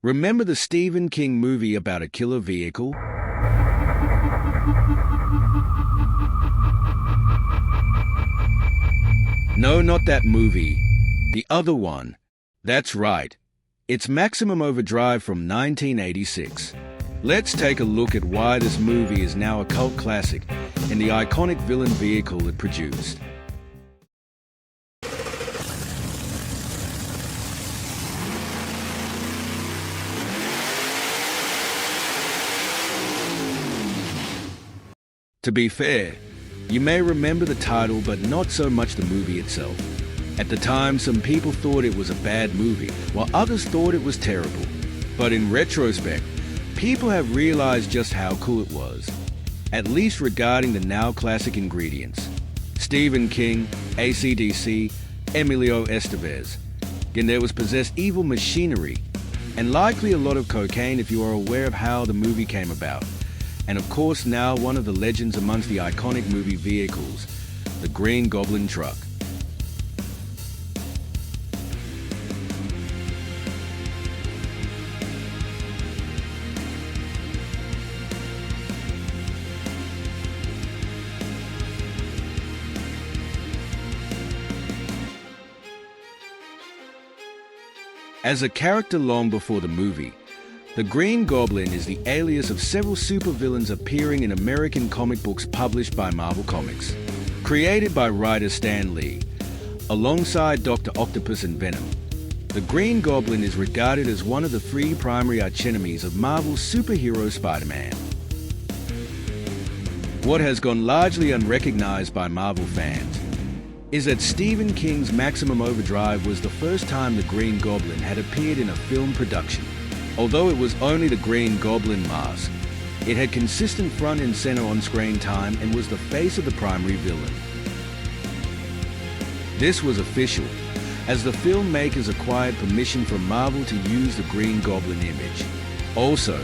Remember the Stephen King movie about a killer vehicle? No, not that movie. The other one. That's right. It's Maximum Overdrive from 1986. Let's take a look at why this movie is now a cult classic and the iconic villain vehicle it produced. To be fair, you may remember the title but not so much the movie itself. At the time, some people thought it was a bad movie, while others thought it was terrible. But in retrospect, people have realized just how cool it was, at least regarding the now classic ingredients. Stephen King, acdc, Emilio Estevez. And there was possessed evil machinery, and likely a lot of cocaine if you are aware of how the movie came about. And of course now one of the legends amongst the iconic movie vehicles, the Green Goblin Truck. As a character long before the movie, the Green Goblin is the alias of several supervillains appearing in American comic books published by Marvel Comics. Created by writer Stan Lee, alongside Dr. Octopus and Venom, the Green Goblin is regarded as one of the three primary archenemies of Marvel's superhero Spider-Man. What has gone largely unrecognized by Marvel fans is that Stephen King's Maximum Overdrive was the first time the Green Goblin had appeared in a film production. Although it was only the Green Goblin mask, it had consistent front and center on-screen time and was the face of the primary villain. This was official, as the filmmakers acquired permission from Marvel to use the Green Goblin image. Also,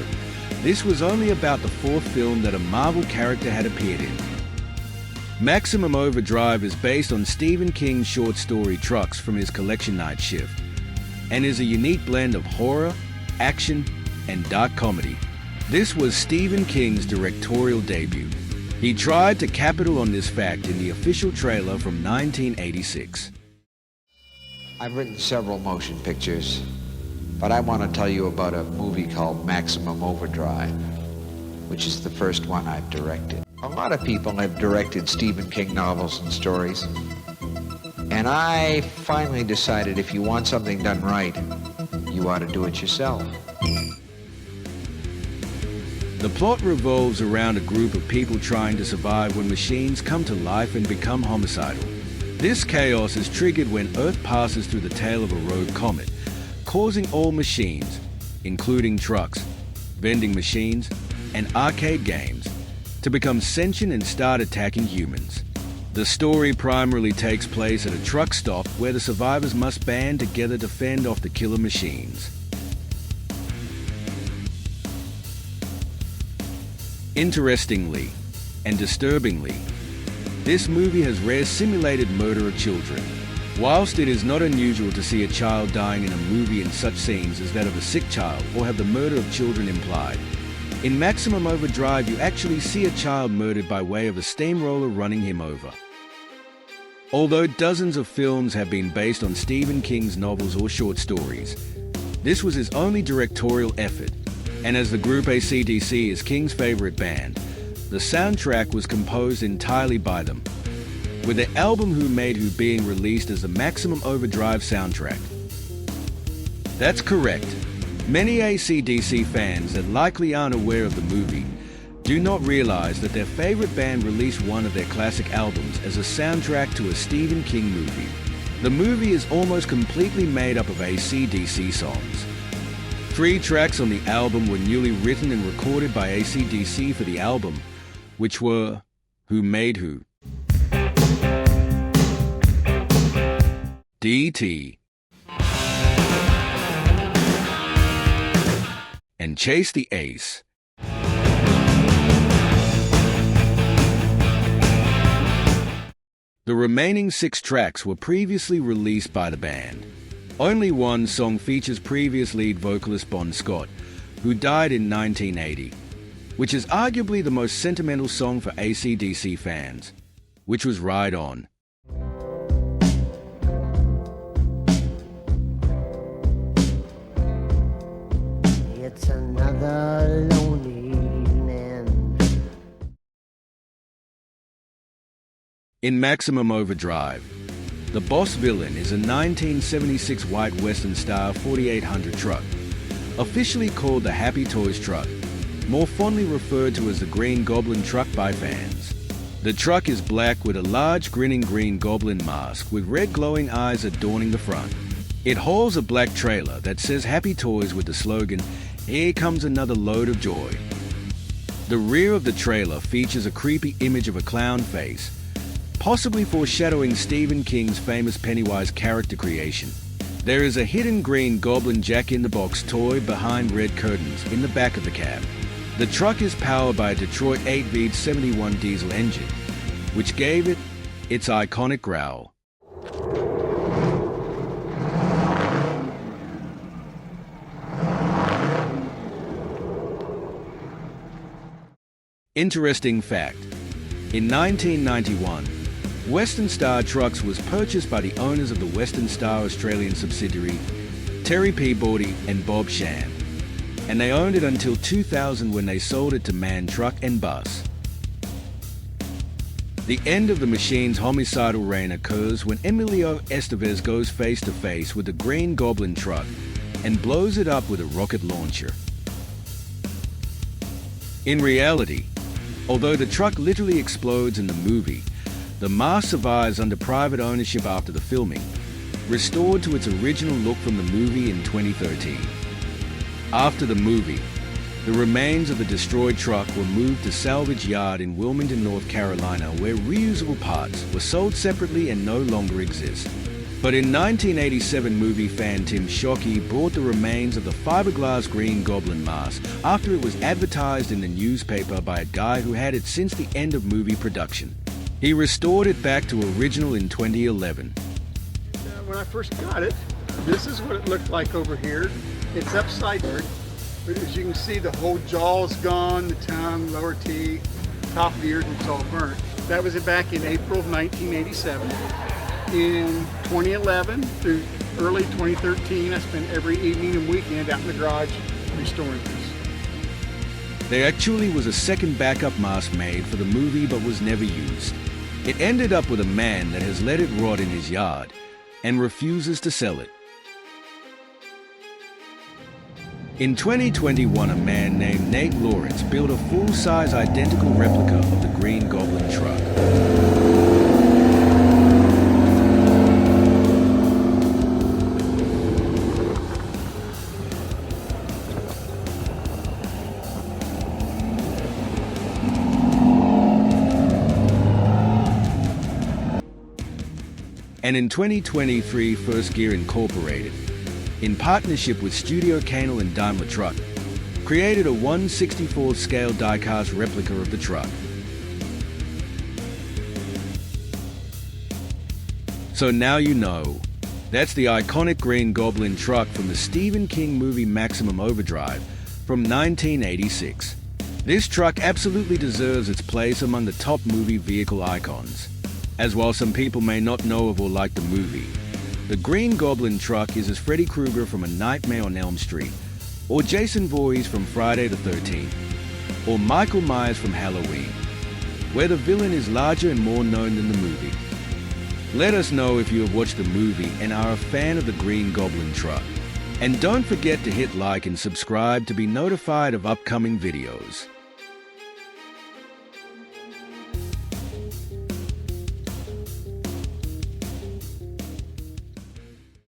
this was only about the fourth film that a Marvel character had appeared in. Maximum Overdrive is based on Stephen King's short story Trucks from his collection Night Shift, and is a unique blend of horror, action, and dark comedy. This was Stephen King's directorial debut. He tried to capital on this fact in the official trailer from 1986. I've written several motion pictures, but I want to tell you about a movie called Maximum Overdrive, which is the first one I've directed. A lot of people have directed Stephen King novels and stories, and I finally decided if you want something done right, you ought to do it yourself. The plot revolves around a group of people trying to survive when machines come to life and become homicidal. This chaos is triggered when Earth passes through the tail of a rogue comet, causing all machines, including trucks, vending machines, and arcade games, to become sentient and start attacking humans. The story primarily takes place at a truck stop where the survivors must band together to fend off the killer machines. Interestingly and disturbingly, this movie has rare simulated murder of children. Whilst it is not unusual to see a child dying in a movie in such scenes as that of a sick child or have the murder of children implied, in Maximum Overdrive you actually see a child murdered by way of a steamroller running him over. Although dozens of films have been based on Stephen King's novels or short stories, this was his only directorial effort, and as the group acdc is King's favorite band, the soundtrack was composed entirely by them, with the album Who Made Who being released as the Maximum Overdrive soundtrack. That's correct. Many acdc fans that likely aren't aware of the movie do not realize that their favorite band released one of their classic albums as a soundtrack to a Stephen King movie. The movie is almost completely made up of acdc songs. 3 tracks on the album were newly written and recorded by acdc for the album, which were Who Made Who, DT, and Chase the Ace. The remaining 6 tracks were previously released by the band. Only one song features previous lead vocalist Bon Scott, who died in 1980, which is arguably the most sentimental song for acdc fans, which was Ride On. It's another lonely evening. In Maximum Overdrive, the boss villain is a 1976 white Western Star 4800 truck, officially called the Happy Toys truck, more fondly referred to as the Green Goblin Truck by fans. The truck is black with a large grinning Green Goblin mask with red glowing eyes adorning the front. It hauls a black trailer that says Happy Toys with the slogan, "Here comes another load of joy." The rear of the trailer features a creepy image of a clown face, possibly foreshadowing Stephen King's famous Pennywise character creation. There is a hidden Green Goblin Jack-in-the-Box toy behind red curtains in the back of the cab. The truck is powered by a Detroit 8V71 diesel engine, which gave it its iconic growl. Interesting fact: in 1991, Western Star Trucks was purchased by the owners of the Western Star Australian subsidiary, Terry Peabody and Bob Shand, and they owned it until 2000 when they sold it to Man Truck and Bus. The end of the machine's homicidal reign occurs when Emilio Estevez goes face to face with the Green Goblin Truck and blows it up with a rocket launcher. In reality, although the truck literally explodes in the movie, the mask survives under private ownership after the filming, restored to its original look from the movie in 2013. After the movie, the remains of the destroyed truck were moved to salvage yard in Wilmington, North Carolina, where reusable parts were sold separately and no longer exist. But in 1987, movie fan Tim Shockey brought the remains of the fiberglass Green Goblin mask after it was advertised in the newspaper by a guy who had it since the end of movie production. He restored it back to original in 2011. When I first got it, this is what it looked like over here. It's upside down, but as you can see, the whole jaw's gone, the tongue, lower teeth, top of the ears, it's all burnt. That was back in April of 1987. In 2011 through early 2013, I spent every evening and weekend out in the garage restoring this. There actually was a second backup mask made for the movie but was never used. It ended up with a man that has let it rot in his yard and refuses to sell it. In 2021, a man named Nate Lawrence built a full-size identical replica of the Green Goblin truck. And in 2023, First Gear Incorporated, in partnership with Studio Canal and Daimler Truck, created a 1/64 scale die-cast replica of the truck. So now you know. That's the iconic Green Goblin truck from the Stephen King movie Maximum Overdrive from 1986. This truck absolutely deserves its place among the top movie vehicle icons. As while some people may not know of or like the movie, the Green Goblin truck is as Freddy Krueger from A Nightmare on Elm Street, or Jason Voorhees from Friday the 13th, or Michael Myers from Halloween, where the villain is larger and more known than the movie. Let us know if you have watched the movie and are a fan of the Green Goblin truck. And don't forget to hit like and subscribe to be notified of upcoming videos.